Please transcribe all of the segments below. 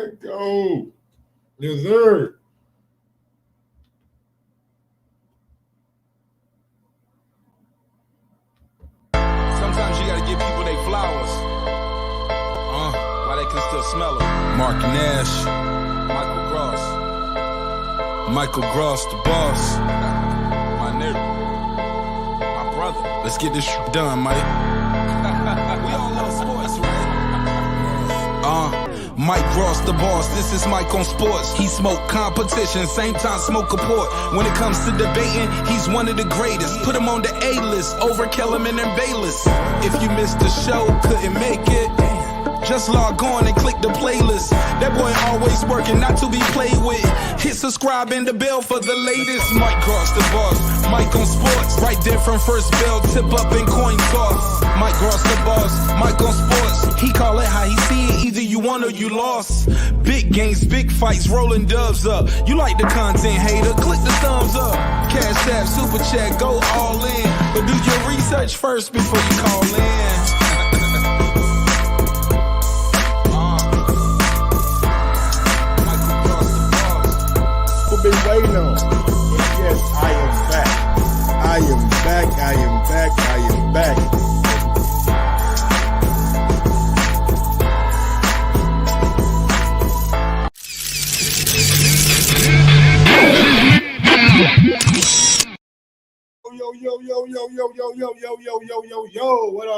Let's go. Yes, sir. Sometimes you gotta give people their flowers. While they can still smell them. Mark Nash. Michael Gross, the boss. My nigga. My brother. Let's get this shit done, Mike. We all love sports, right? Mike Gross, the boss. This is Mike on sports. He smoke competition, same time smoke a port. When it comes to debating, he's one of the greatest. Put him on the A-list over Kellerman and Bayless. If you missed the show, couldn't make it, just log on and click the playlist. That boy always working, not to be played with. Hit subscribe and the bell for the latest. Mike Gross, the boss. Mike on sports. Right there from first bell, tip up and coin toss. Mike Gross, the boss. Mike on sports. He call it how he see it. Either you won or you lost. Big games, big fights, rolling dubs up. You like the content, hater? Click the thumbs up. Cashapp, super chat, go all in. But do your research first before you call in. Been waiting on. Yes, I am back. I am back. I am back. I am back. Yo. What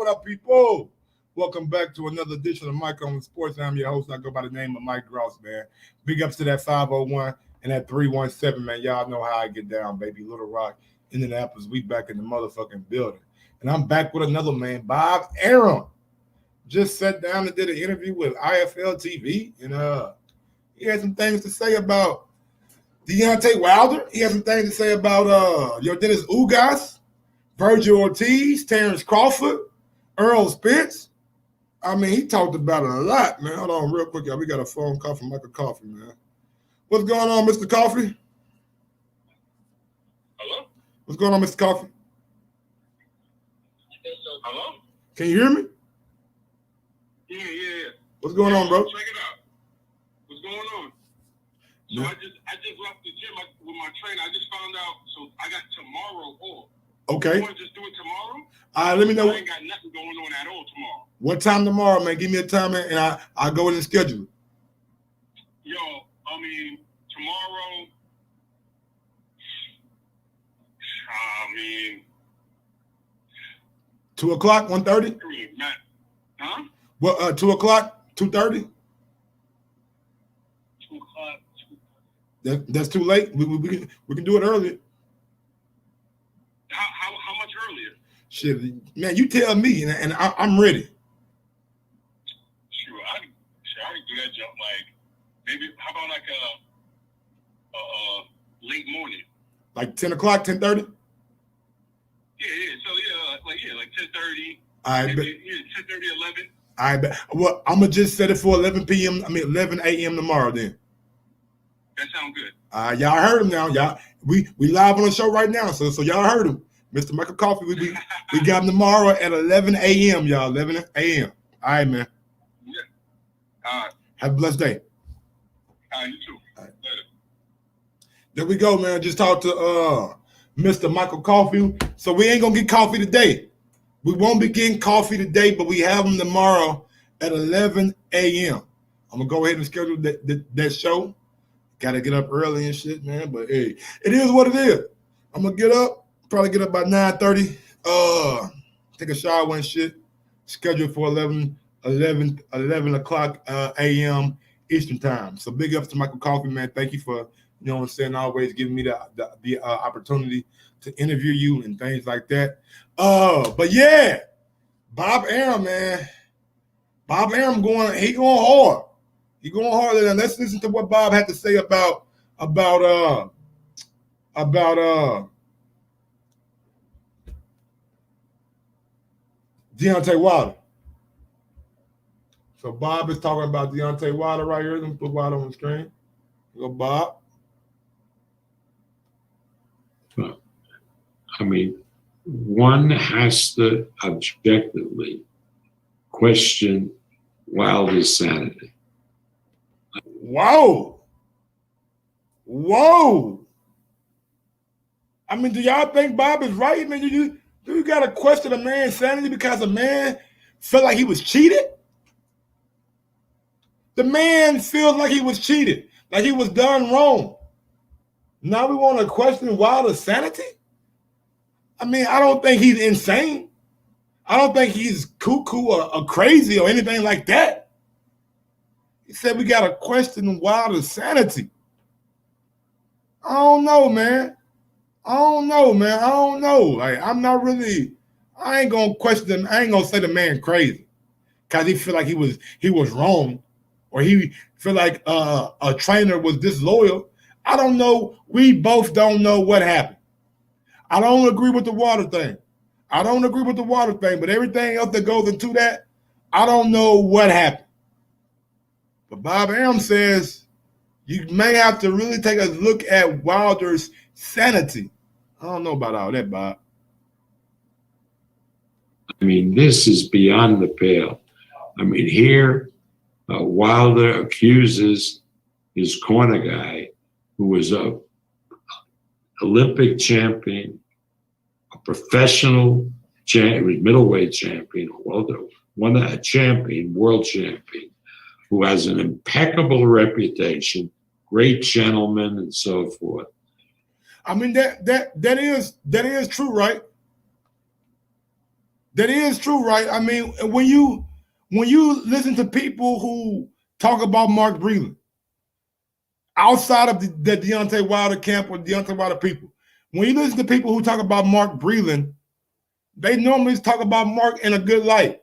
up, people? Welcome back to another edition of Mike on Sports. I'm your host. I go by the name of Mike Gross, man. Big ups to that 501 and that 317, man. Y'all know how I get down, baby. Little Rock, Indianapolis. We back in the motherfucking building. And I'm back with another man, Bob Arum. Just sat down and did an interview with IFL TV. And he had some things to say about Deontay Wilder. He had some things to say about Dennis Ugas, Virgil Ortiz, Terrence Crawford, Errol Spence. I mean, he talked about it a lot, man. Hold on real quick, y'all. We got a phone call from Michael Coffee, man. What's going on, Mr. Coffee? Hello? What's going on, Mr. Coffee? Hello? Can you hear me? Yeah. What's going on, bro? Check it out. What's going on? So Yeah. I just left the gym with my trainer. I just found out, so I got tomorrow off. Okay. You want to just do it tomorrow? Let me know. I ain't got nothing going on at all tomorrow. What time tomorrow, man? Give me a time, and I'll go in and schedule it. Yo, I mean, tomorrow, 2 o'clock, 1:30? Huh? Well, 2 o'clock, 2:30? 2 o'clock. That's too late. We can do it earlier. How much earlier? Shit, man, you tell me, and I'm ready. Sure, I can do that jump. Like, maybe, how about like a late morning? Like 10 o'clock, 10:30? Yeah. So like 10:30. I bet. 10:30, 11. I bet. Well, I'm gonna just set it for 11 p.m. 11 a.m. tomorrow. Then. That sounds good. Y'all heard him now. Y'all, we live on the show right now. So y'all heard him, Mr. Michael Coffee. We got him tomorrow at 11 a.m. Y'all, 11 a.m. All right, man. Yeah. All right. Have a blessed day. All right, you too. All right. Later. There we go, man. Just talked to Mr. Michael Coffee. So we ain't gonna get coffee today. We won't be getting coffee today, but we have him tomorrow at 11 a.m. I'm gonna go ahead and schedule that show. Got to get up early and shit, man. But hey, it is what it is. I'm gonna get up, probably get up by 9:30. Take a shower and shit. Scheduled for 11 o'clock a.m. Eastern time. So big ups to Michael Coffee, man. Thank you for, you know what I'm saying, always giving me the opportunity to interview you and things like that. But yeah, Bob Arum, man. Bob Arum going hard. He going harder than. Let's listen to what Bob had to say about Deontay Wilder. So Bob is talking about Deontay Wilder right here. Let me put Wilder on the screen. Go, Bob. Well, I mean, one has to objectively question Wilder's sanity. Whoa. I mean, do y'all think Bob is right? I mean, do you got to question a man's sanity because a man felt like he was cheated? The man feels like he was cheated, like he was done wrong. Now we want to question Wilder's sanity? I mean, I don't think he's insane. I don't think he's cuckoo or crazy or anything like that. He said we got to question Wilder's sanity. I don't know, man. I don't know. Like, I ain't going to question him. I ain't going to say the man crazy because he feel like he was wrong or he feel like a trainer was disloyal. I don't know. We both don't know what happened. I don't agree with the water thing. But everything else that goes into that, I don't know what happened. But Bob Arum says you may have to really take a look at Wilder's sanity. I don't know about all that, Bob. I mean, this is beyond the pale. I mean, here, Wilder accuses his corner guy, who was a Olympic champion, a professional champion, middleweight champion, a champion, world champion, who has an impeccable reputation, great gentleman, and so forth. I mean, that is true, right? That is true, right? I mean, when you listen to people who talk about Mark Breland, outside of the Deontay Wilder camp or Deontay Wilder people, when you listen to people who talk about Mark Breland, they normally talk about Mark in a good light.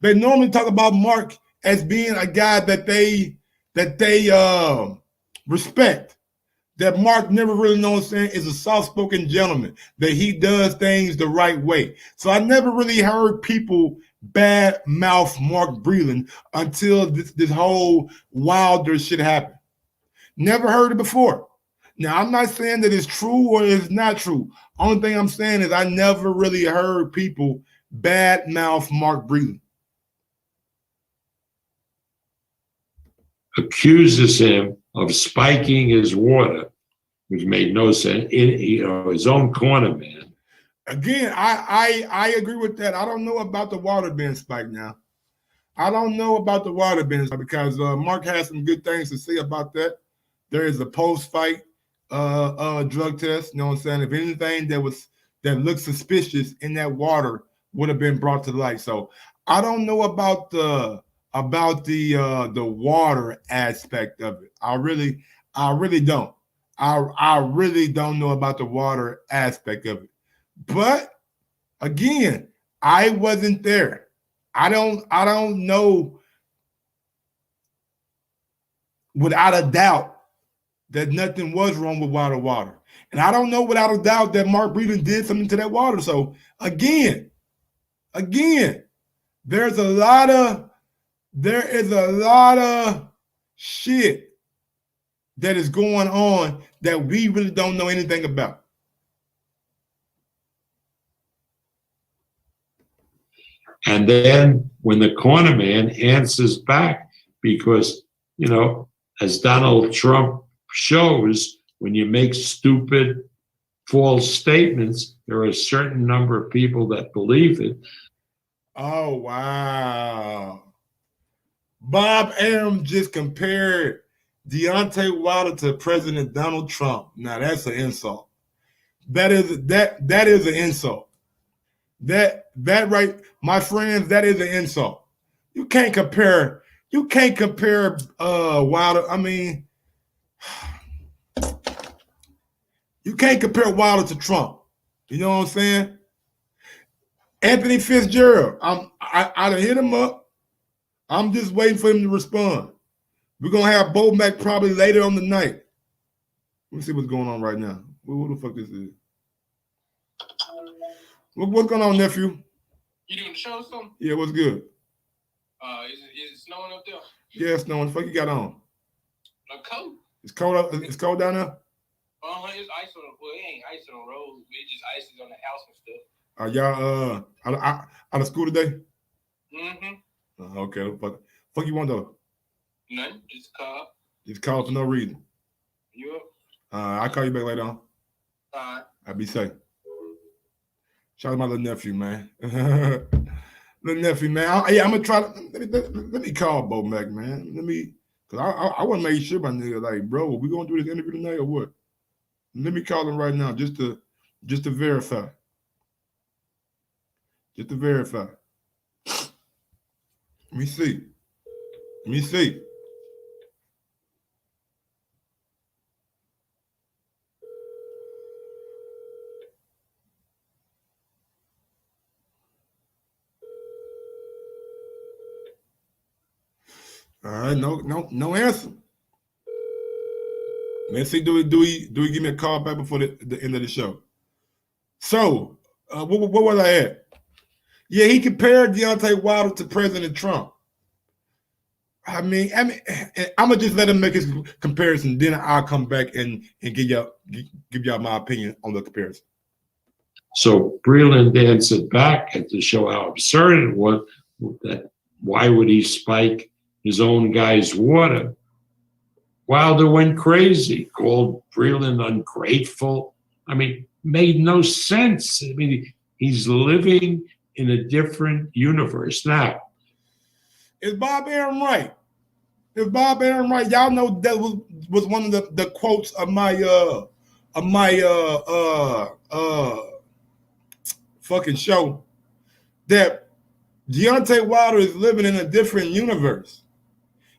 They normally talk about Mark as being a guy that they respect. That Mark never really knows is a soft-spoken gentleman, that he does things the right way. So I never really heard people bad mouth Mark Breland until this whole Wilder shit happened. Never heard it before. Now, I'm not saying that it's true or it's not true. Only thing I'm saying is I never really heard people bad mouth Mark Breland. Accuses him of spiking his water, which made no sense. His own corner man. Again, I agree with that. I don't know about the water being spiked now. I don't know about the water being spiked because Mark has some good things to say about that. There is a post-fight drug test. You know what I'm saying? If anything that looked suspicious in that water would have been brought to light. So I don't know about the water aspect of it. I really don't. I really don't know about the water aspect of it. But again, I wasn't there. I don't know without a doubt that nothing was wrong with water. And I don't know without a doubt that Mark Breland did something to that water. So again, there is a lot of shit that is going on that we really don't know anything about. And then when the corner man answers back, because, as Donald Trump shows, when you make stupid, false statements, there are a certain number of people that believe it. Oh, wow. Bob Arum just compared Deontay Wilder to President Donald Trump. Now that's an insult. That is an insult. That right, my friends, that is an insult. You can't compare Wilder. I mean, you can't compare Wilder to Trump. You know what I'm saying? Anthony Fitzgerald, I done hit him up. I'm just waiting for him to respond. We're gonna have Bo Mac probably later on the night. Let me see what's going on right now. Who the fuck this is? What's going on, nephew? You doing the show or something? Yeah, what's good? Is it snowing up there? Yeah, it's snowing. What the fuck you got on? A coat. It's cold up. It's cold down there. It's ice on the. Well, it ain't ice on the road. It just ice is on the house and stuff. Are y'all out of school today? Mm-hmm. Okay. Fuck you want though? Nothing. Just call. Just call for no reason. You up? I'll call you back later on. All right. I'll be safe. Shout out to my little nephew, man. Little nephew, man. I'm gonna try to let me call Bo Mac, man. Cause I want to make sure my nigga, like, bro, we gonna do this interview tonight or what? Let me call him right now, just to verify. Just to verify. Let me see. All right, no answer. Let's see, do we give me a call back before the end of the show? So, what was I at? Yeah, he compared Deontay Wilder to President Trump. I mean, I'm gonna just let him make his comparison. Then I'll come back and give y'all my opinion on the comparison. So Breland answered back and to show how absurd it was that why would he spike his own guy's water? Wilder went crazy, called Breland ungrateful. I mean, made no sense. I mean, he's living in a different universe now. Is Bob Arum right? Y'all know that was one of the quotes of my fucking show, that Deontay Wilder is living in a different universe.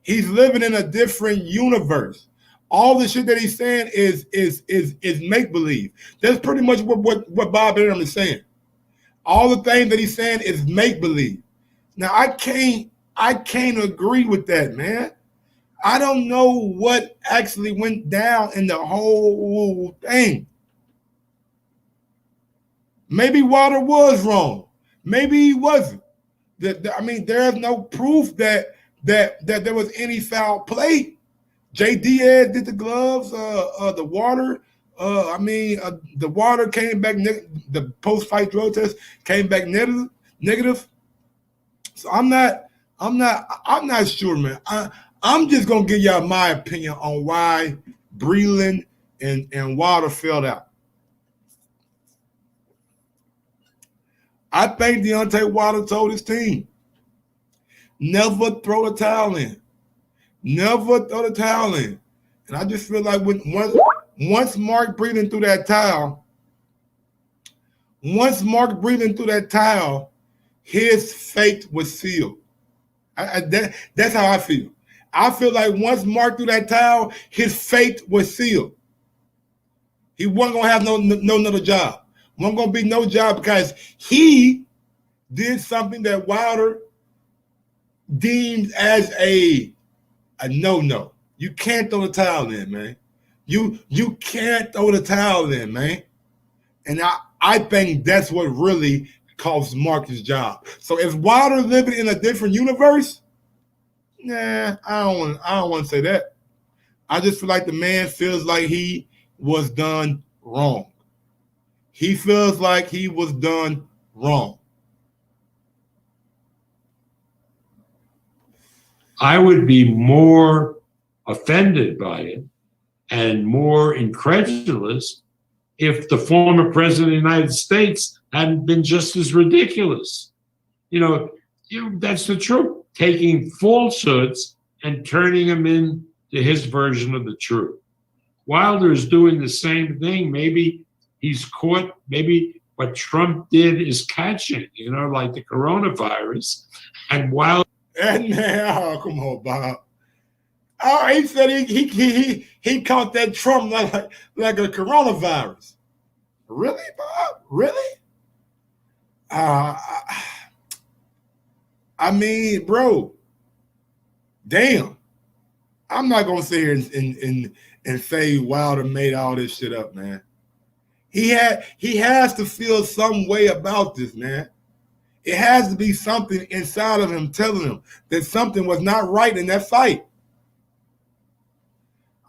He's living in a different universe. All the shit that he's saying is make believe. That's pretty much what Bob Arum is saying. All the things that he's saying is make believe. Now I can't agree with that, man. I don't know what actually went down in the whole thing. Maybe Wilder was wrong. Maybe he wasn't. I mean, there's no proof that there was any foul play. J. Diaz did the gloves, the water. The water came back. The post-fight drug test came back negative. So I'm not sure, man. I'm just gonna give y'all my opinion on why Breland and Wilder fell out. I think Deontay Wilder told his team, never throw the towel in. Never throw the towel in. And I just feel like once Mark Breland threw that towel, his fate was sealed. That's how I feel. I feel like once Mark threw that towel, his fate was sealed. He wasn't gonna have no another job. Wasn't gonna be no job because he did something that Wilder deemed as a no. You can't throw the towel in, man. You can't throw the towel in, man. And I think that's what really cost Mark his job. So is Wilder living in a different universe? Nah, I don't want to say that. I just feel like the man feels like he was done wrong. He feels like he was done wrong. I would be more offended by it and more incredulous if the former president of the United States hadn't been just as ridiculous. That's the truth. Taking falsehoods and turning them into his version of the truth. Wilder is doing the same thing. Maybe he's caught. Maybe what Trump did is catching, like the coronavirus. And Wilder. And now, come on, Bob. Oh, he said he caught that Trump like a coronavirus. Really, Bob? Really? I mean, bro, damn. I'm not gonna sit here and say Wilder made all this shit up, man. He has to feel some way about this, man. It has to be something inside of him telling him that something was not right in that fight.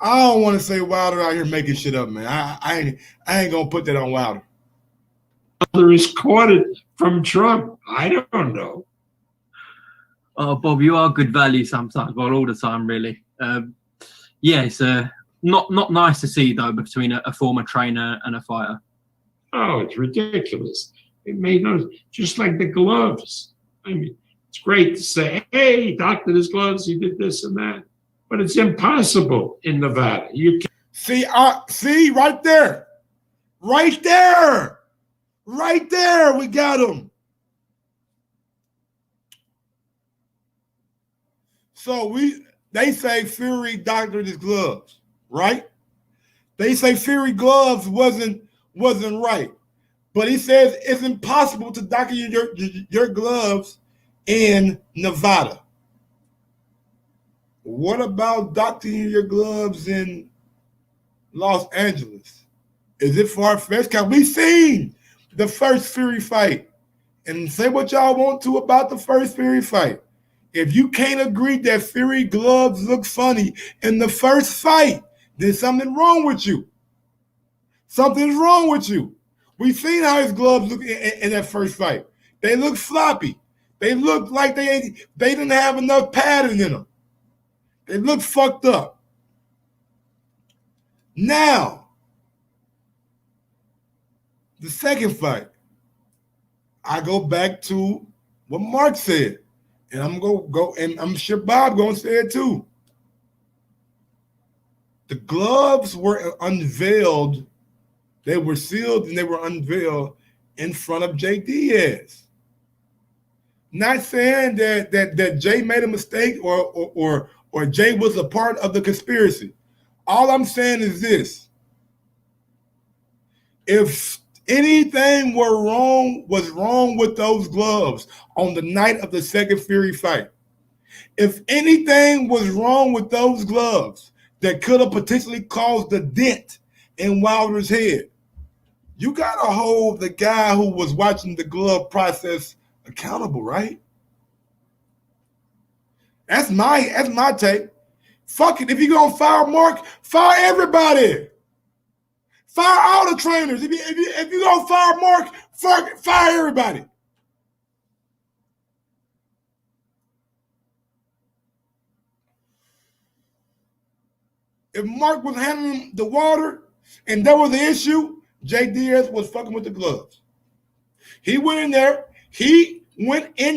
I don't want to say Wilder out here making shit up, man. I ain't gonna put that on Wilder. Wilder is caught it from Trump. I don't know. Oh, Bob, you are good value sometimes, well, all the time, really. Yeah, it's not nice to see, though, between a former trainer and a fighter. Oh, it's ridiculous. It made no, just like the gloves. I mean, it's great to say, hey, he doctored his gloves, he did this and that. But it's impossible in Nevada. You can't. See, right there. Right there. Right there, we got him. So they say Fury doctored his gloves, right? They say Fury gloves wasn't right. But he says it's impossible to doctor your gloves in Nevada. What about doctoring your gloves in Los Angeles? Is it far-fetched? Because we've seen the first Fury fight. And say what y'all want to about the first Fury fight. If you can't agree that Fury gloves look funny in the first fight, then something's wrong with you. Something's wrong with you. We've seen how his gloves look in that first fight. They look floppy. They look like they didn't have enough padding in them. They look fucked up. Now, the second fight, I go back to what Mark said, and I'm gonna go, and I'm sure Bob gonna say it too. The gloves were unveiled. They were sealed and they were unveiled in front of Jay Diaz. Not saying that Jay made a mistake or Jay was a part of the conspiracy. All I'm saying is this. If anything was wrong with those gloves on the night of the second Fury fight, if anything was wrong with those gloves that could have potentially caused a dent in Wilder's head, you got to hold the guy who was watching the glove process accountable, right? That's my take. Fuck it. If you're going to fire Mark, fire everybody. Fire all the trainers. If you're going to fire Mark, fire everybody. If Mark was handling the water and that was the issue, Jay Diaz was fucking with the gloves. He went in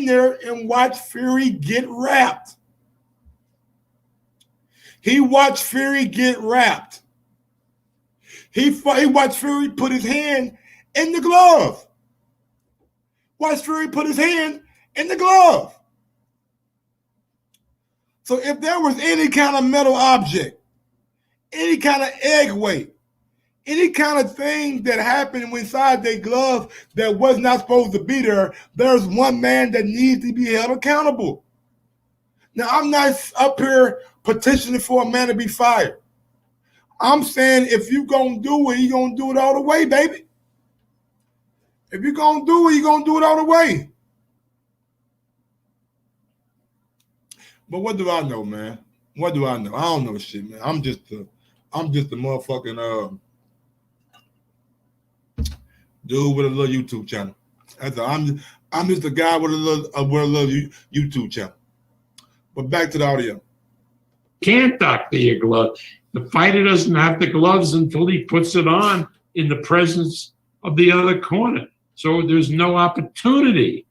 there and watched Fury get wrapped. He watched Fury get wrapped. He watched Fury put his hand in the glove. Watched Fury put his hand in the glove. So if there was any kind of metal object, any kind of egg weight, any kind of thing that happened inside their glove that was not supposed to be there, there's one man that needs to be held accountable. Now, I'm not up here petitioning for a man to be fired. I'm saying if you're going to do it, you're going to do it all the way, baby. If you're going to do it, you're going to do it all the way. But what do I know, man? What do I know? I don't know shit, man. I'm just a motherfucking dude with a little YouTube channel. I'm just a guy with a little YouTube channel. But back to the audio. Can't doctor your glove. The fighter doesn't have the gloves until he puts it on in the presence of the other corner. So there's no opportunity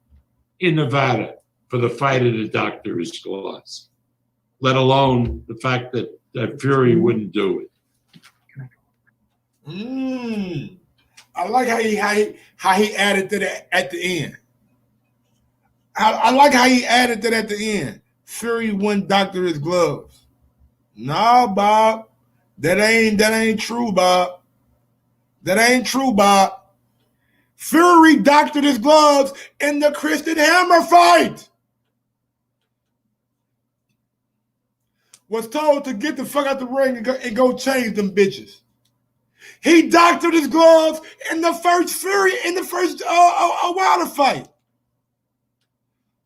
in Nevada for the fighter to doctor his gloves, let alone the fact that Fury wouldn't do it. I like how he added to that at the end. I like how he added that at the end. Fury wouldn't doctor his gloves. Nah, Bob. That ain't true, Bob. That ain't true, Bob. Fury doctored his gloves in the Christian Hammer fight. Was told to get the fuck out the ring and go change them bitches. He doctored his gloves in the first Wilder fight.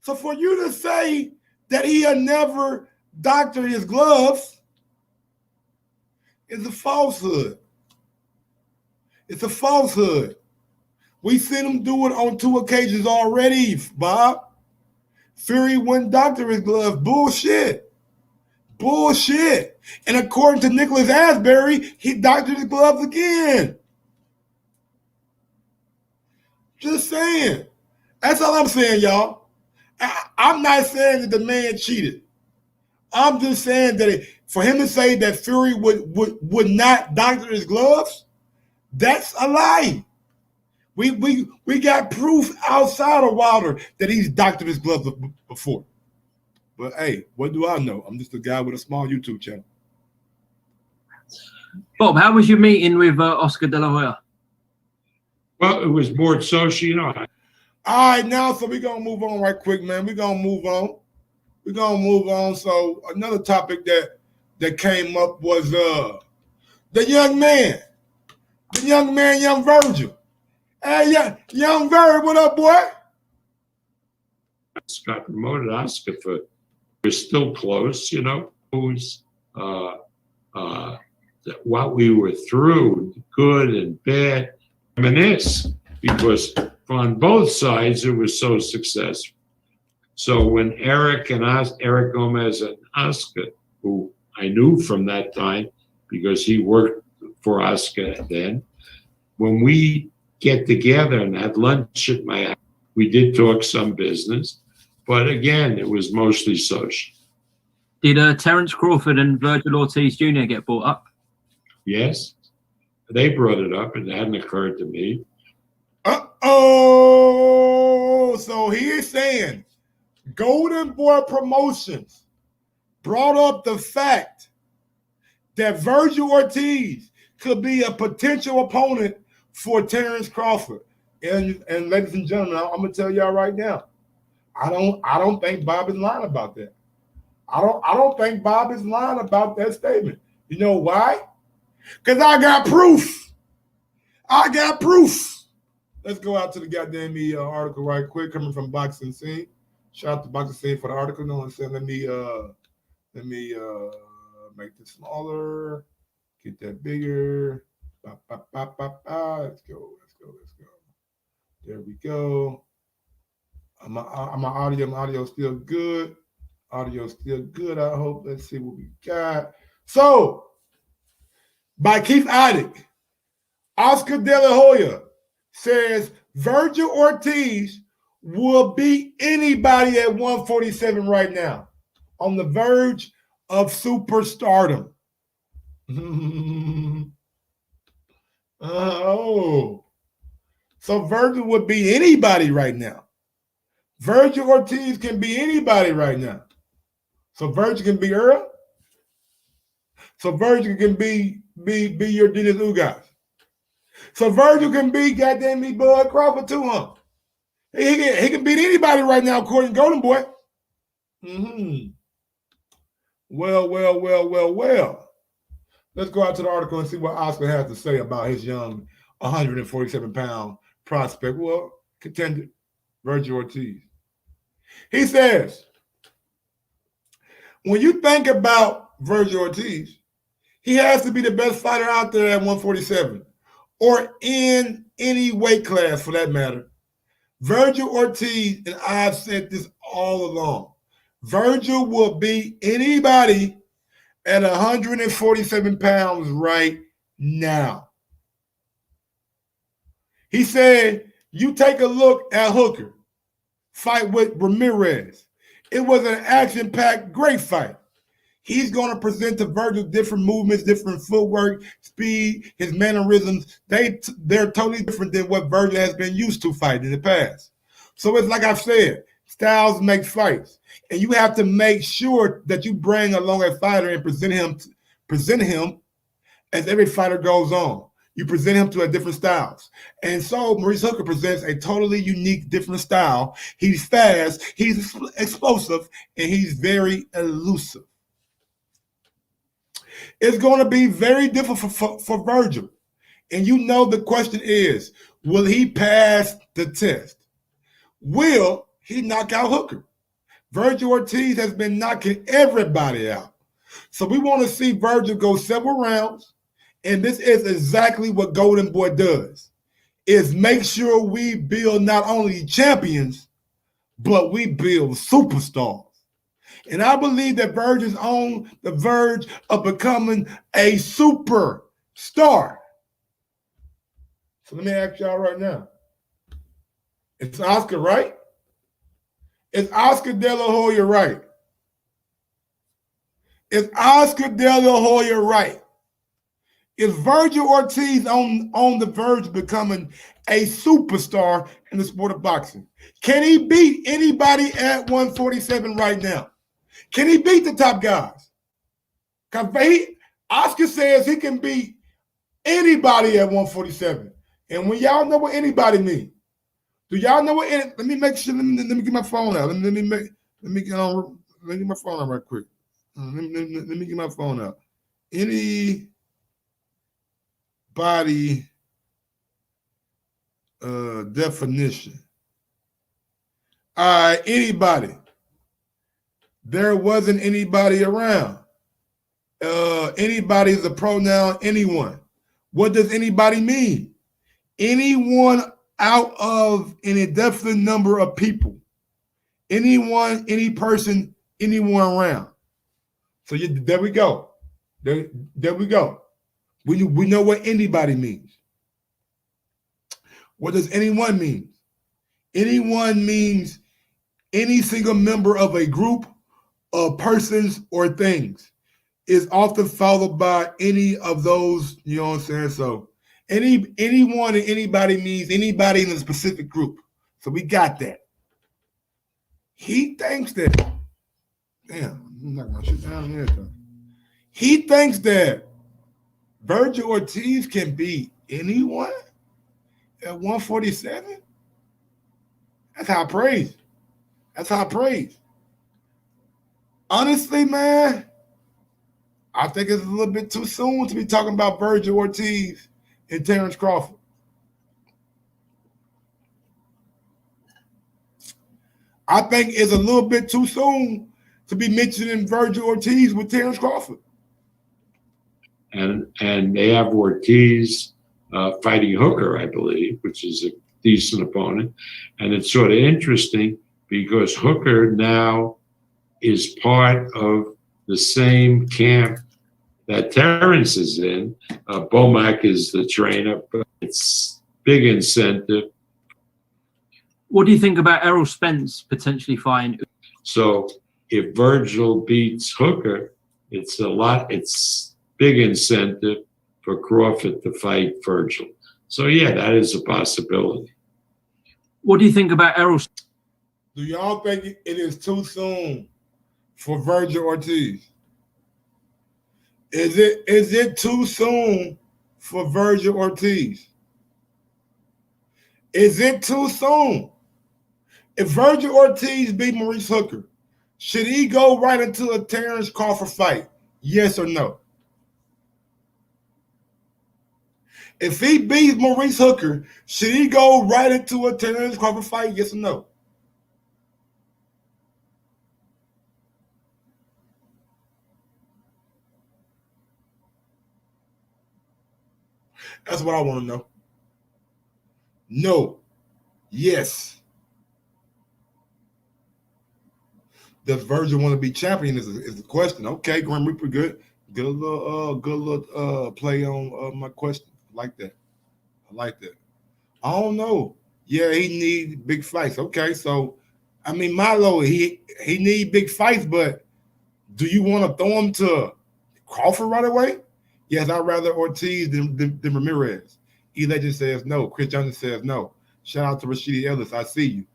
So for you to say that he had never doctored his gloves is a falsehood. It's a falsehood. We've seen him do it on 2 occasions already, Bob. Fury wouldn't doctor his gloves. Bullshit. Bullshit. And according to Nicholas Asbury, he doctored his gloves again. Just saying. That's all I'm saying, y'all. I'm not saying that the man cheated. I'm just saying that for him to say that Fury would not doctor his gloves, that's a lie. We got proof outside of Wilder that he's doctored his gloves before. But hey, what do I know? I'm just a guy with a small YouTube channel. Bob, how was your meeting with Oscar De La Hoya? Well, it was more social, you know. All right, now, so we're going to move on right quick, man. We're going to move on. So another topic that came up was the young man, young Virgil. Hey, young Virgil, what up, boy? Got promoted. Oscar we're still close, you know. It was what we were through, good and bad, reminisce, because on both sides it was so successful. So when Eric Gomez and Oscar, who I knew from that time because he worked for Oscar then, when we get together and had lunch at my house, we did talk some business, but again, it was mostly social. Did Terence Crawford and Virgil Ortiz Jr. get brought up? Yes, they brought it up, and it hadn't occurred to me. So he's saying Golden Boy Promotions brought up the fact that Virgil Ortiz could be a potential opponent for Terence Crawford. And ladies and gentlemen, I'm gonna tell y'all right now, I don't think Bob is lying about that. I don't think Bob is lying about that statement. You know why? Because I got proof. Let's go out to the goddamn article right quick, coming from Boxing Scene. Shout out to Boxing Scene for the article. No one said, let me make this smaller, get that bigger. Let's go. There we go. My audio still good. I hope. Let's see what we got. So, by Keith Iddick, Oscar De La Hoya says Virgil Ortiz will beat anybody at 147 right now, on the verge of superstardom. So Virgil would be anybody right now. Virgil Ortiz can be anybody right now. So Virgil can be Errol. So Virgil can be your Dennis Ugas. So Virgil can be goddamn me Bud Crawford too, huh? He can beat anybody right now, according to Golden Boy. Well. Let's go out to the article and see what Oscar has to say about his young 147-pound prospect. Well, contender, Virgil Ortiz. He says, when you think about Virgil Ortiz, he has to be the best fighter out there at 147, or in any weight class for that matter. Virgil Ortiz, and I've said this all along, Virgil will beat anybody at 147 pounds right now. He said, you take a look at Hooker, fight with Ramirez. It was an action-packed, great fight. He's going to present to Virgil different movements, different footwork, speed, his mannerisms. They're totally different than what Virgil has been used to fighting in the past. So it's like I've said, styles make fights. And you have to make sure that you bring along a fighter and present him as every fighter goes on. You present him to a different styles. And so Maurice Hooker presents a totally unique, different style. He's fast, he's explosive, and he's very elusive. It's going to be very difficult for Virgil. And you know the question is, will he pass the test? Will he knock out Hooker? Virgil Ortiz has been knocking everybody out. So we want to see Virgil go several rounds. And this is exactly what Golden Boy does, is make sure we build not only champions, but we build superstars. And I believe that Verge is on the verge of becoming a superstar. So let me ask y'all right now. It's Oscar, right? Is Oscar De La Hoya right? Is Oscar De La Hoya right? Is Virgil Ortiz on the verge of becoming a superstar in the sport of boxing? Can he beat anybody at 147 right now? Can he beat the top guys? Oscar says he can beat anybody at 147. And when y'all know what anybody means, do y'all know what? Let me make sure. Let me get my phone out. Let me get my phone out right quick. Let me get my phone out. Anybody definition. All right, anybody. There wasn't anybody around. Anybody is a pronoun, anyone. What does anybody mean? Anyone out of an indefinite number of people. Anyone, any person, anyone around. So there we go. There we go. We know what anybody means. What does anyone mean? Anyone means any single member of a group of persons or things. Is often followed by any of those, you know what I'm saying? So anyone and anybody means anybody in a specific group. So we got that. He thinks that, damn, I'm not gonna shut down here. He thinks that Virgil Ortiz can beat anyone at 147. That's high praise. That's high praise. Honestly, man, I think it's a little bit too soon to be talking about Virgil Ortiz and Terrence Crawford. I think it's a little bit too soon to be mentioning Virgil Ortiz with Terrence Crawford. And they have Ortiz fighting Hooker, I believe, which is a decent opponent. And it's sort of interesting because Hooker now is part of the same camp that Terrence is in. Bomac is the trainer, but it's big incentive. What do you think about Errol Spence potentially fighting? So if Virgil beats Hooker, it's big incentive for Crawford to fight Virgil. So yeah, that is a possibility. What do you think about Errol? Do y'all think it is too soon for Virgil Ortiz? Is it too soon for Virgil Ortiz? Is it too soon? If Virgil Ortiz beat Maurice Hooker, should he go right into a Terrence Crawford fight? Yes or no? If he beats Maurice Hooker, should he go right into a Terrence Crawford fight? Yes or no? That's what I want to know. No. Yes. Does Virgil want to be champion is the question. Okay, Grim Reaper, good little play on my question. I like that. I don't know. Yeah, he needs big fights. Okay, so I mean Milo, he need big fights, but do you want to throw him to Crawford right away? Yes, I'd rather Ortiz than Ramirez. E-Legend says no. Chris Johnson says no. Shout out to Rashidi Ellis. I see you.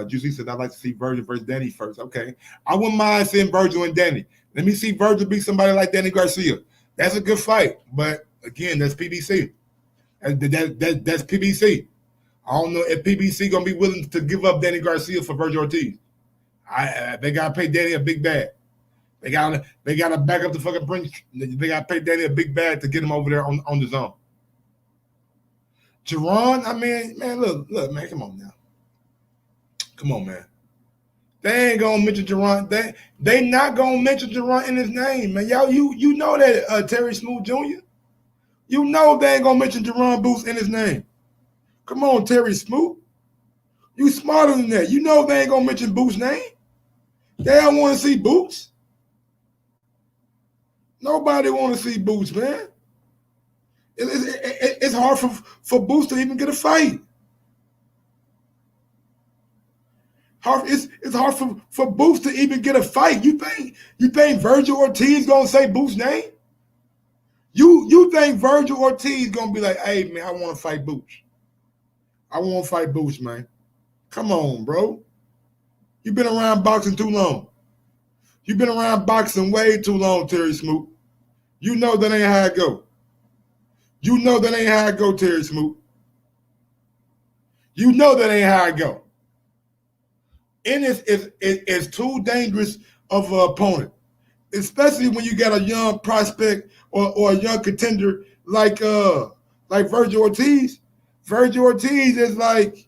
Juicy says I'd like to see Virgil versus Danny first. Okay. I wouldn't mind seeing Virgil and Danny. Let me see Virgil beat somebody like Danny Garcia. That's a good fight. But again, that's PBC. That's PBC. I don't know if PBC gonna be willing to give up Danny Garcia for Virgil Ortiz. They gotta pay Danny a big bag. They gotta back up the fucking brink. They gotta pay Danny a big bag to get him over there on the zone. Jerron, I mean, man, look, man, come on now. Come on, man. They ain't gonna mention Jerron. They not gonna mention Jerron in his name, man. Y'all, you know that Terry Smooth Jr. You know they ain't gonna mention Jerron Booth in his name. Come on, Terry Smooth. You smarter than that. You know they ain't gonna mention Boots' name. They don't want to see Boots. Nobody want to see Boots, man. It's hard for Boots to even get a fight. It's hard for Boots to even get a fight. You think Virgil Ortiz gonna say Boots' name? You think Virgil Ortiz gonna be like, hey man, I want to fight Boots. I want to fight Boots, man. Come on, bro. You've been around boxing too long. You've been around boxing way too long, Terry Smoot. You know that ain't how it go. You know that ain't how it go, Terry Smoot. You know that ain't how it go. And it's too dangerous of an opponent, especially when you got a young prospect or a young contender like Virgil Ortiz. Virgil Ortiz is like,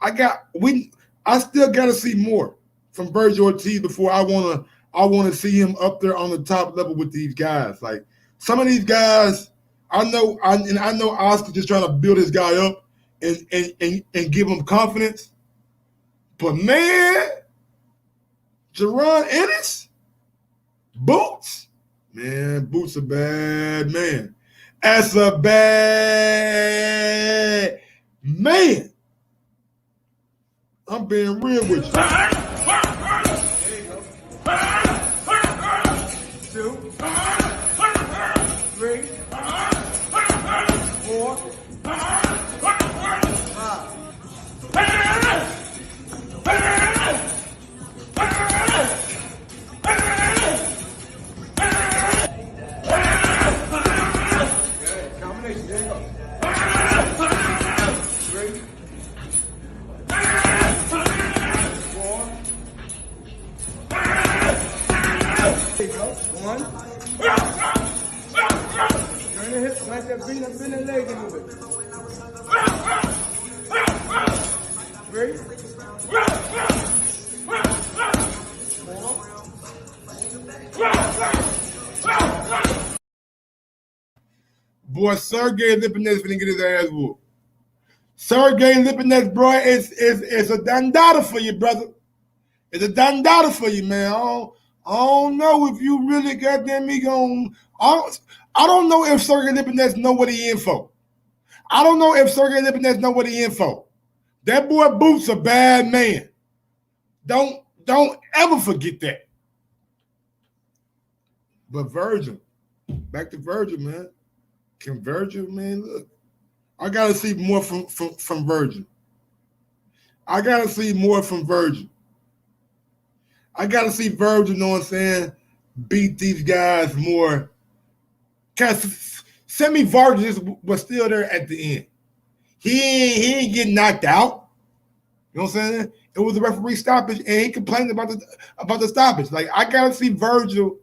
I still gotta see more from Virgil Ortiz before I wanna see him up there on the top level with these guys. Like some of these guys, I know Oscar just trying to build this guy up and give him confidence. But man, Jaron Ennis, Boots, man, Boots a bad man. That's a bad man. I'm being real with you. 2, 3, 4, 1. Turn the hips, like that, bring the leg into it. 3. 4. Boy, Sergey Lipinets finna get his ass whooped. Sergey Lipinets, bro, it's a dandada for you, brother. It's a dandada for you, man. I don't know if you really got them. I don't know if Sergey Lipinets know what he in for. I don't know if Sergey Lipinets know what he in for. That boy Boots a bad man. Don't ever forget that. But Virgil, back to Virgil, man. Can Virgil, man, look. I gotta see more from Virgil. I gotta see more from Virgil. I gotta see Virgil, you know what I'm saying, beat these guys more. Cause Sammy Vargas was still there at the end. He ain't getting knocked out. You know what I'm saying? It was a referee stoppage, and he complained about the stoppage. Like, I gotta see Virgil.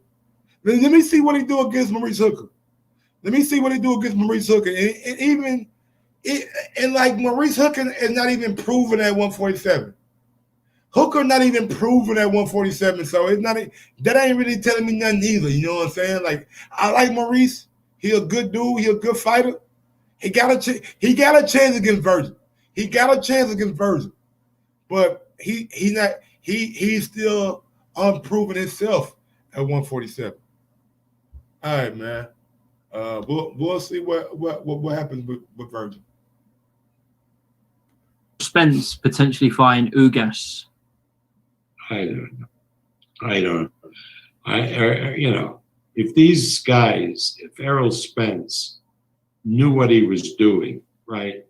Let me see what he do against Maurice Hooker. Let me see what he do against Maurice Hooker. And like Maurice Hooker is not even proven at 147. Hooker not even proven at 147, so it's not that ain't really telling me nothing either. You know what I'm saying? Like, I like Maurice. He a good dude. He a good fighter. He got a chance against Virgil. But he's still unproven himself at 147. All right, man. We'll see what happens with Virgil. Spence potentially fighting Ugas. I don't know. If these guys, if Errol Spence knew what he was doing, right?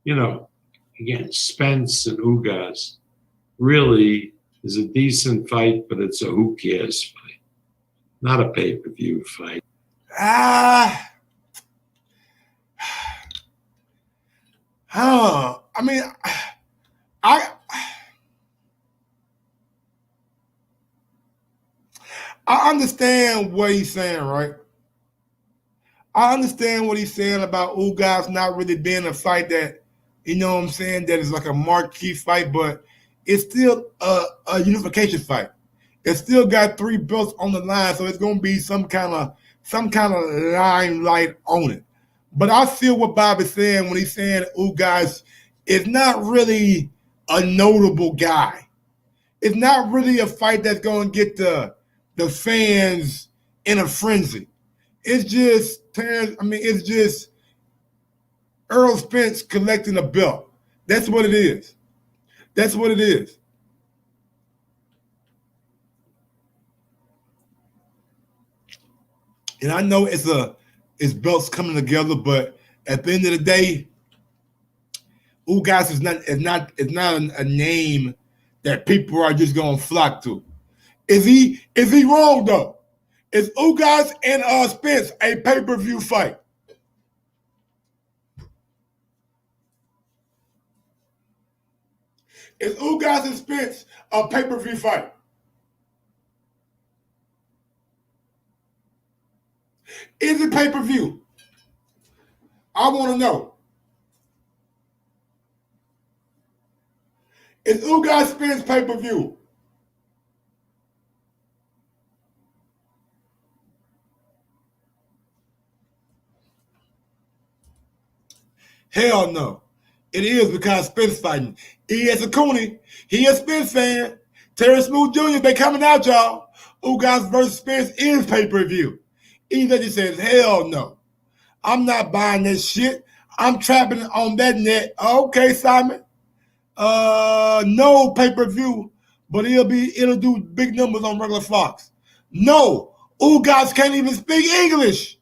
Again, Spence and Ugas really is a decent fight, but it's a who cares fight, not a pay-per-view fight. I mean, I understand what he's saying, right? I understand what he's saying about Ugas not really being a fight that, you know what I'm saying, that is like a marquee fight, but it's still a unification fight. It's still got 3 belts on the line, so it's gonna be some kind of limelight on it. But I feel what Bob is saying when he's saying Ugas is not really a notable guy. It's not really a fight that's going to get the fans in a frenzy. It's just it's just Errol Spence collecting a belt. That's what it is. That's what it is. And I know it's belts coming together, but at the end of the day, Ugas is not a name that people are just gonna flock to. Is he wrong though? Is Ugas and Spence a pay-per-view fight? Is Ugas and Spence a pay-per-view fight? Is it pay-per-view? I want to know. Is Ugas Spence pay-per-view? Hell no. It is because Spence fighting. E.S. Cooney, he a Spence fan. Terry Smooth Jr., they coming out, y'all. Ugas versus Spence is pay-per-view. Either he says, hell no. I'm not buying this shit. I'm trapping on that net. Okay, Simon. No pay-per-view, but it'll do big numbers on regular Fox. No. Ugas can't even speak English.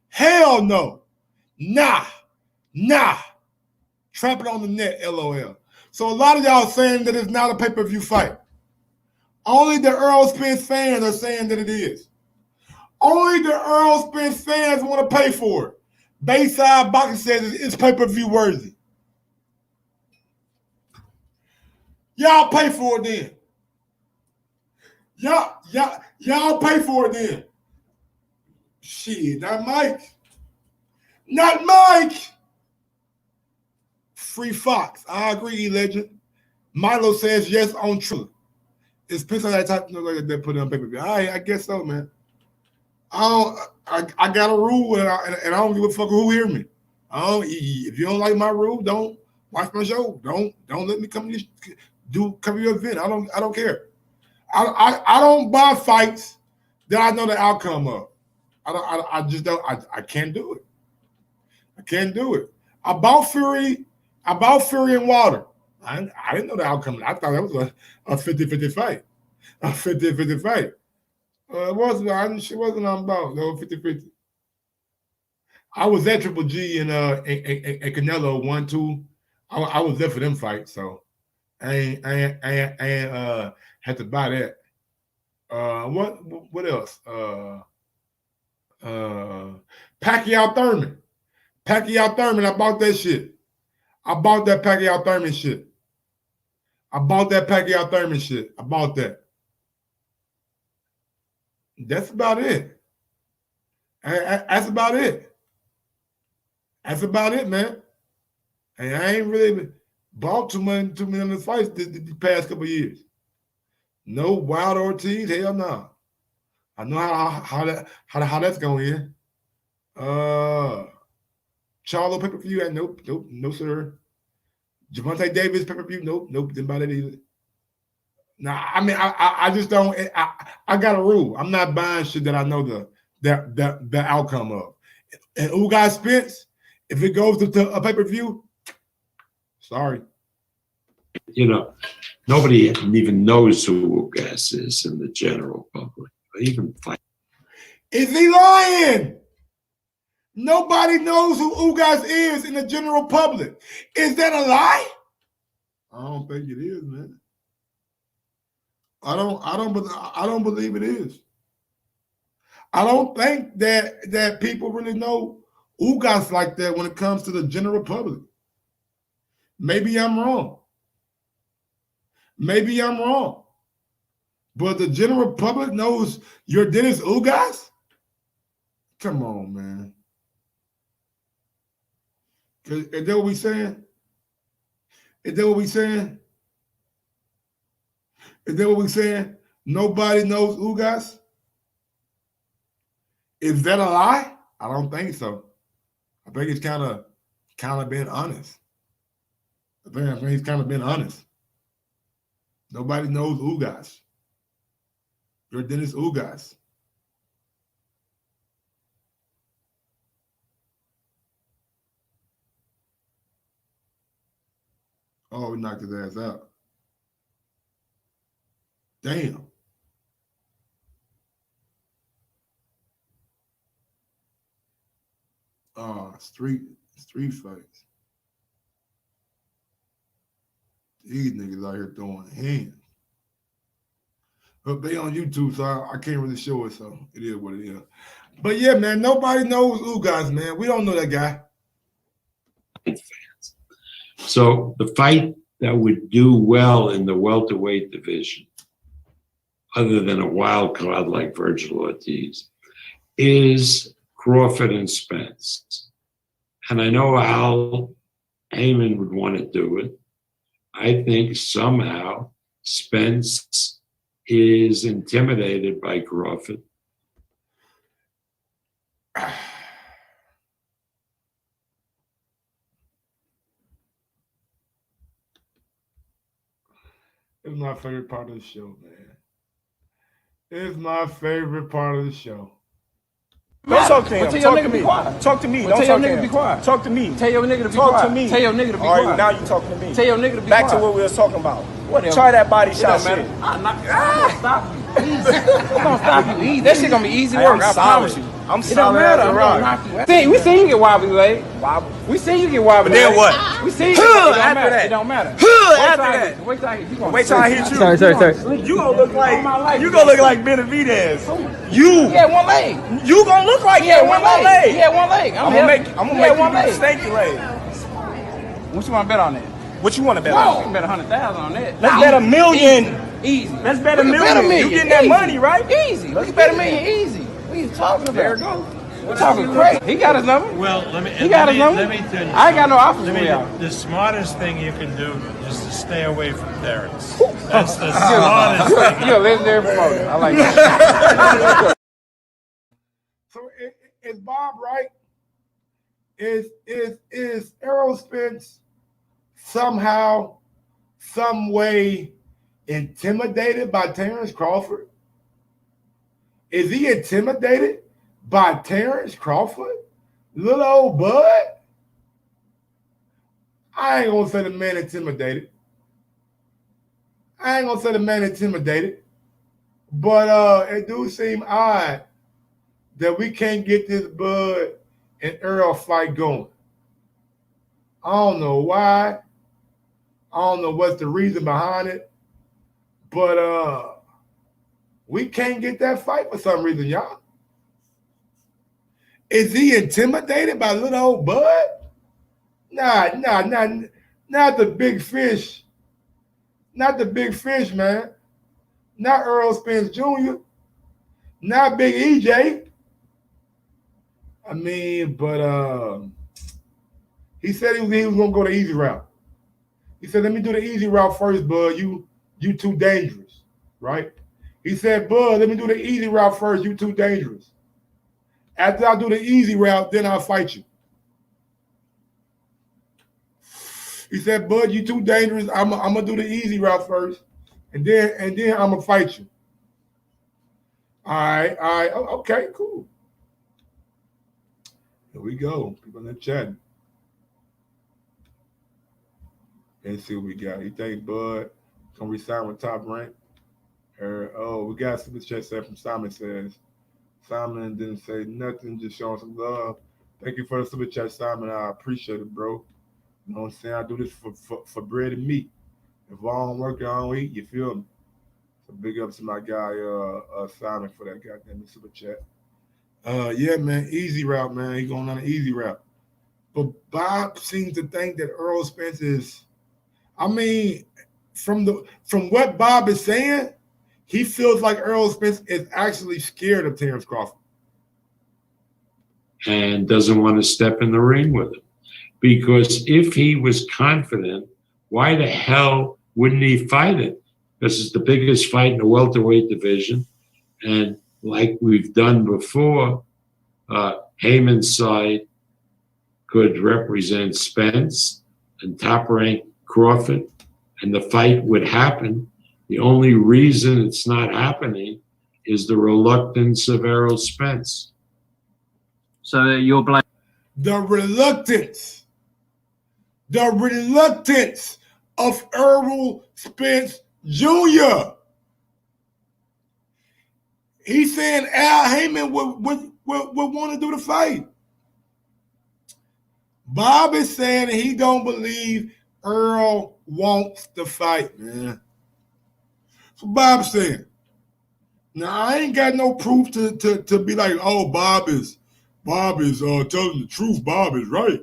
Hell no. Nah. Trapping on the net, LOL. So a lot of y'all saying that it's not a pay-per-view fight. Only the Errol Spence fans are saying that it is. Only the Errol Spence fans want to pay for it. Bayside Boxing says it's pay-per-view worthy. Y'all pay for it then. Y'all pay for it then. Shit, not Mike. Not Mike. Free Fox. I agree, E-Legend. Milo says yes on Triller. It's Spence that type like that put it on pay-per-view. I guess so, man. I got a rule and I don't give a fuck who hear me. If you don't like my rule, don't watch my show. Don't let me come to your event. I don't care. I don't buy fights that I know the outcome of. I just don't. I can't do it. I can't do it. I bought Fury and Wilder. I didn't know the outcome. I thought that was a 50-50 fight. A 50-50 fight. It wasn't. She wasn't on about no 50-50. I was at Triple G and Canelo 1-2. I was there for them fights, so I ain't had to buy that. What else? Pacquiao Thurman. I bought that shit. I bought that Pacquiao Thurman shit. I bought that. That's about it. That's about it, man. And I ain't really bought too many of the fights the past couple of years. No Wild Ortiz, hell no. I know how that's going in. Charlo pay-per-view, nope, no sir. Javante Davis pay-per-view, nope, didn't buy that either. Nah, I mean, I just don't. I got a rule. I'm not buying shit that I know the outcome of. And Ugas Spence, if it goes to a pay-per-view, sorry. You know, nobody even knows who Ugas is in the general public. Even fight. Is he lying? Nobody knows who Ugas is in the general public. Is that a lie? I don't think it is, man. I don't believe it is. I don't think that people really know Ugas like that when it comes to the general public. Maybe I'm wrong. But the general public knows your Dennis Ugas? Come on, man. Is that what we saying? Nobody knows Ugas? Is that a lie? I don't think so. I think it's kind of being honest. I think he's kind of been honest. Nobody knows Ugas. You're Dennis Ugas. Oh, we knocked his ass out. Damn. Street fights. These niggas out here throwing hands. But they on YouTube, so I can't really show it, so it is what it is. But yeah, man, nobody knows Ugas, man. We don't know that guy. So the fight that would do well in the welterweight division, other than a wild card like Virgil Ortiz, is Crawford and Spence. And I know Al Heyman would want to do it. I think somehow Spence is intimidated by Crawford. It's my favorite part of the show, man. It's my favorite part of the show. Don't talk to him. Tell your Talk nigga to be me. quiet. Talk to me. Well, Don't tell talk your to nigga him. be quiet. Talk to me. Tell your nigga to be Talk quiet. to me. Tell your nigga to be All right, quiet. now you talking to me. Tell your nigga to be Back quiet. to what we was talking about. Whatever. Try that body It shot don't matter. shit. I'm gonna stop you. Easy. I'm gonna stop you. Easy. That shit gonna be easy Hey, work. I'm I promise solid. you. I'm It don't solid matter. as a I'm rock. gonna knock you. We seen you get wobbly leg. Wobble. We seen you get wobbly. But then leg. what? We seen you. Huh, It don't after matter. that. It don't matter. After that. Wait till I hit you. Wait till I hit you. Sorry. You gonna look All my life. like you gonna look like Benavidez. You. He had one leg. You gonna look like He had that one with one leg. He leg. had one leg. I'm gonna make you one do the leg. stanky leg. What you want to bet on that? What you want to bet You on? can bet 100,000 on that. Let's bet $1 million. Easy. Let's bet $1 We can million. You getting that Easy. money, right? Easy. Let's bet $1 million. Easy. What are you talking about? There it goes. We're talking crazy. He got his number. Well, let me. He got his number. Let me tell you. I ain't got no offers Let for me, y'all. the smartest thing you can do is to stay away from Terrence. That's the smartest thing. You're a legendary promoter. I like that. So is Bob right? Is Errol Spence somehow, some way intimidated by Terrence Crawford? Is he intimidated by Terrence Crawford? Little old bud? I ain't gonna say the man intimidated. But it do seem odd that we can't get this Bud and Errol fight going. I don't know why. I don't know what's the reason behind it. But we can't get that fight for some reason, y'all. Is he intimidated by little old Bud? Nah, not the big fish. Not the big fish, man. Not Errol Spence Jr. Not Big EJ. I mean, but he said he was gonna go the easy route. He said, "Let me do the easy route first, Bud. You too dangerous, right?" He said, "Bud, let me do the easy route first. You too dangerous. After I do the easy route, then I'll fight you." He said, "Bud, you too dangerous. I'm gonna do the easy route first, and then I'm gonna fight you." All right. Okay, cool. Here we go. People in the chat. Let's see what we got. You think Bud gonna resign with Top Rank? We got super chat set from Simon. Says Simon didn't say nothing, just showing some love. Thank you for the super chat, Simon. I appreciate it, bro. You know what I'm saying? I do this for bread and meat. If I don't work, I don't eat. You feel me? So big up to my guy Simon for that goddamn super chat. Yeah, man, easy route, man. He going on an easy route. But Bob seems to think that Errol Spence is. I mean, from what Bob is saying, he feels like Errol Spence is actually scared of Terrence Crawford. And doesn't want to step in the ring with him. Because if he was confident, why the hell wouldn't he fight it? This is the biggest fight in the welterweight division. And like we've done before, Heyman's side could represent Spence and Top Rank Crawford and the fight would happen. The only reason it's not happening is the reluctance of Errol Spence. So you're blaming the reluctance of Errol Spence Jr. He's saying Al Heyman would want to do the fight. Bob is saying he don't believe Errol wants the fight, man. So Bob's saying. Now I ain't got no proof to be like, oh, Bob is telling the truth. Bob is right.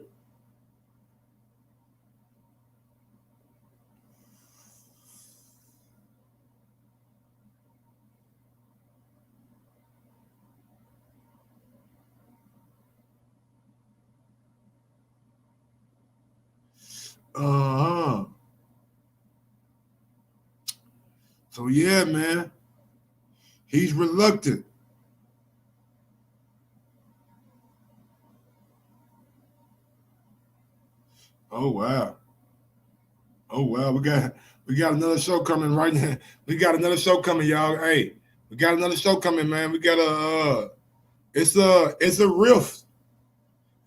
So yeah, man. He's reluctant. Oh wow. We got another show coming right now. We got another show coming, y'all. Hey, we got another show coming, man. We got it's a rift.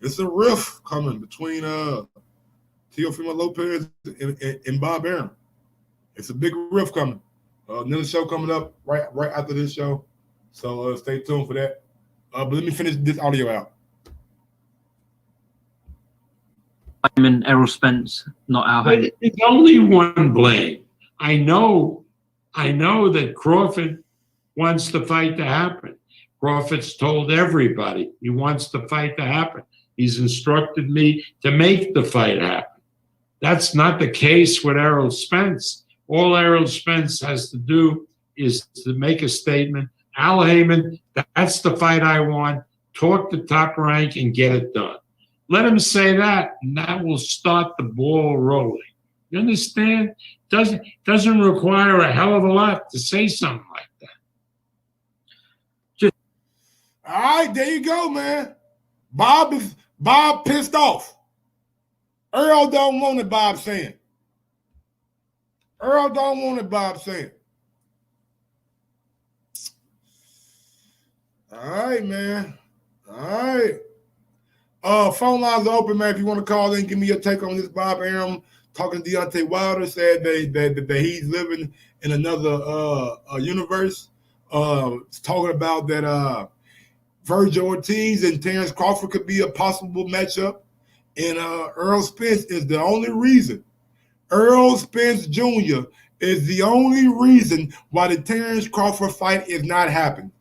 It's a rift coming between Teofimo Lopez and Bob Arum. It's a big rift coming. Another show coming up right after this show. So stay tuned for that. But let me finish this audio out. Errol Spence, not Al Heyman. But there's only one blame. I know that Crawford wants the fight to happen. Crawford's told everybody he wants the fight to happen. He's instructed me to make the fight happen. That's not the case with Errol Spence. All Errol Spence has to do is to make a statement. Al Heyman, that's the fight I want. Talk to Top Rank and get it done. Let him say that, and that will start the ball rolling. You understand? Doesn't require a hell of a lot to say something like that. All right, there you go, man. Bob pissed off. Errol don't want it, Bob saying. Errol don't want it, Bob saying. All right, man. All right. Phone lines are open, man. If you want to call in, give me your take on this. Bob Arum talking to Deontay Wilder said that he's living in another universe. Talking about that Virgil Ortiz and Terrence Crawford could be a possible matchup. And Errol Spence is the only reason. Errol Spence Jr. is the only reason why the Terrence Crawford fight is not happening.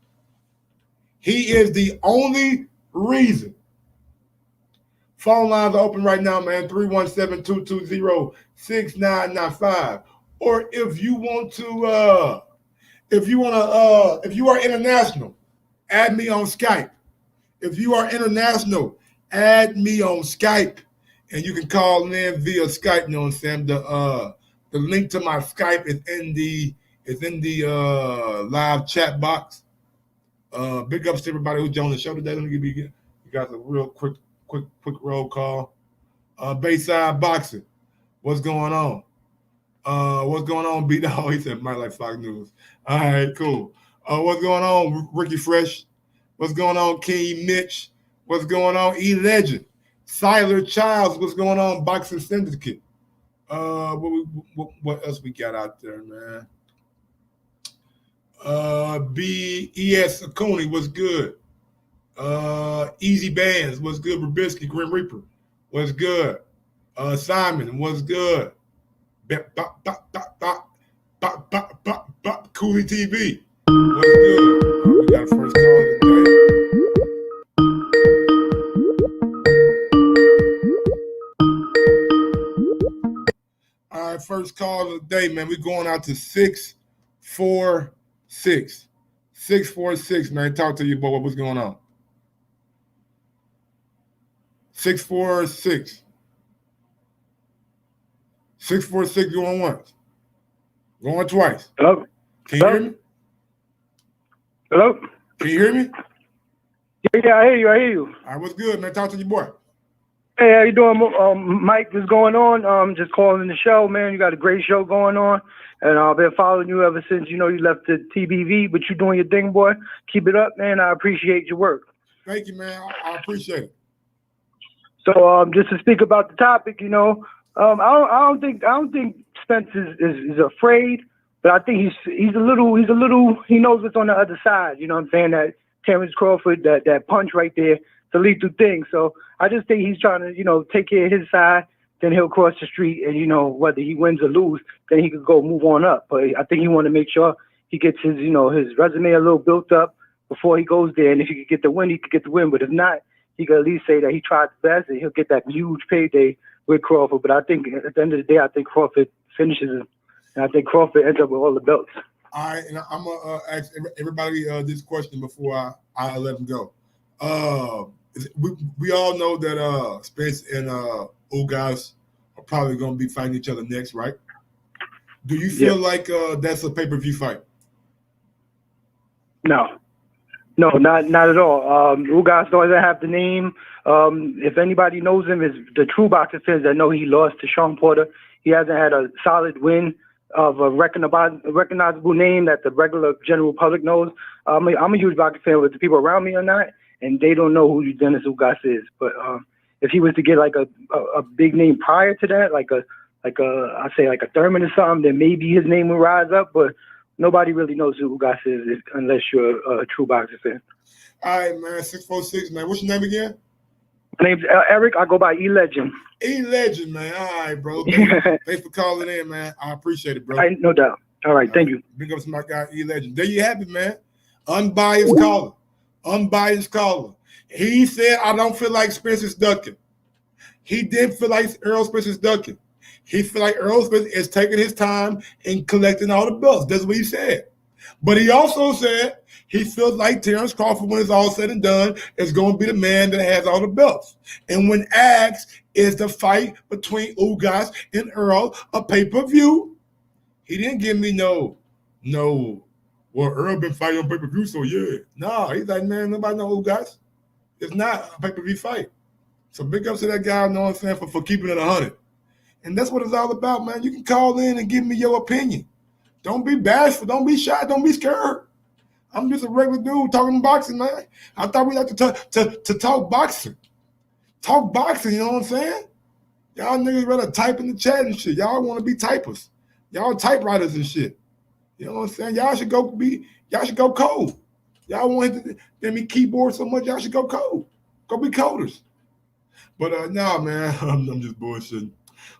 He is the only reason. Phone lines are open right now, man. 317-220-6995. Or if you are international, add me on Skype. If you are international, add me on Skype, and you can call in via Skype. You know what I'm saying? The link to my Skype is in the live chat box. Big ups to everybody who joined the show today. Let me give you guys a real quick roll call. Bayside Boxing, what's going on? What's going on, B-Dog? He said, might like Fox News. All right, cool. What's going on, Ricky Fresh? What's going on, King Mitch? What's going on, E-Legend? Siler Childs, what's going on, Boxing Syndicate? What else we got out there, man? B.E.S. Akuni, what's good? Easy Bands, what's good? Rubisky, Grim Reaper, what's good? Simon, what's good? Cooley TV, what's good? We got a first call of the day. All right, first call of the day, man. We're going out to 646. 646, man. Talk to you, boy. What's going on? 646. 646 going once. Going twice. Hello? Can you hear me? Hello? Can you hear me? Yeah, I hear you. All right, what's good, man? Talk to your boy. Hey, how you doing, Mike? What's going on? Just calling the show, man. You got a great show going on, and I've been following you ever since you left the TBV. But you doing your thing, boy. Keep it up, man. I appreciate your work. Thank you, man. I appreciate it. So, just to speak about the topic, I don't think Spence is afraid, but I think he's a little. He knows what's on the other side. You know what I'm saying? That Terrence Crawford, that punch right there, it's a lethal thing. So I just think he's trying to, take care of his side. Then he'll cross the street, and whether he wins or lose, then he could go move on up. But I think he want to make sure he gets his, his resume a little built up before he goes there. And if he could get the win, he could get the win. But if not, he could at least say that he tried the best, and he'll get that huge payday with Crawford. But I think at the end of the day, I think Crawford finishes him, and I think Crawford ends up with all the belts. All right, and I'm gonna ask everybody this question before I let him go. We all know that Spence and Ugas are probably gonna be fighting each other next, right? Do you feel like that's a pay-per-view fight? No, not at all. Ugas doesn't have the name. If anybody knows him, is the true boxing fans that know he lost to Sean Porter. He hasn't had a solid win of a recognizable name that the regular general public knows. I'm a huge boxing fan, but the people around me are not, and they don't know who Dennis Ugas is. But if he was to get like a big name prior to that, like a Thurman or something, then maybe his name will rise up. But nobody really knows who Ugas is unless you're a true boxing fan. All right, man. 646, man. What's your name again? My name's Eric. I go by E-Legend. E-Legend, man. All right, bro. Thanks for calling in, man. I appreciate it, bro. No doubt. All right, thank you. Big up to my guy, E-Legend. There you have it, man. Unbiased caller. Unbiased caller. He said, I don't feel like Spence is ducking. He didn't feel like Errol Spence is ducking. He feel like Errol Spence is taking his time and collecting all the belts. That's what he said. But he also said he feels like Terrence Crawford, when it's all said and done, is going to be the man that has all the belts. And when asked, is the fight between Ugas and Errol a pay-per-view? He didn't give me no, well, Errol been fighting on pay-per-view, so yeah. No, he's like, man, nobody know Ugas. It's not a pay-per-view fight. So big ups to that guy, you know what I'm saying, for keeping it 100. And that's what it's all about, man. You can call in and give me your opinion. Don't be bashful. Don't be shy. Don't be scared. I'm just a regular dude talking boxing, man. I thought we like to talk boxing. Talk boxing, you know what I'm saying? Y'all niggas rather type in the chat and shit. Y'all want to be typers. Y'all typewriters and shit. You know what I'm saying? Y'all should go cold. Y'all want to be keyboard so much, y'all should go cold. Go be coders. But nah, man, I'm just bullshitting.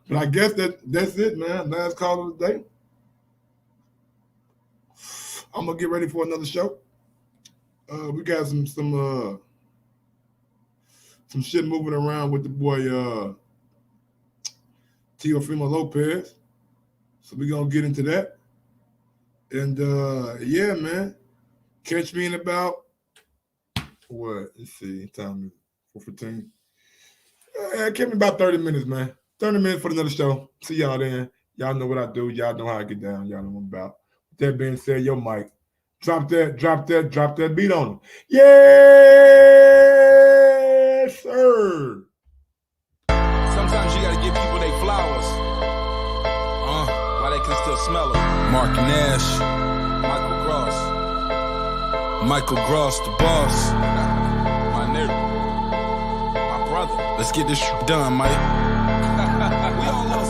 But I guess that's it, man. Last call of the day. I'm gonna get ready for another show. We got some shit moving around with the boy Teofimo Lopez. So we're gonna get into that. And yeah, man. Catch me in about what? Let's see, time is 4:15. Catch me about 30 minutes, man. 30 minutes for another show. See y'all then. Y'all know what I do. Y'all know how I get down. Y'all know what I'm about. With that being said, yo, Mike, drop that beat on him. Yes, sir. Sometimes you gotta give people their flowers. While they can still smell it. Mark Nash, Michael Gross, the boss. My nigga, my brother. Let's get this done, Mike. We all love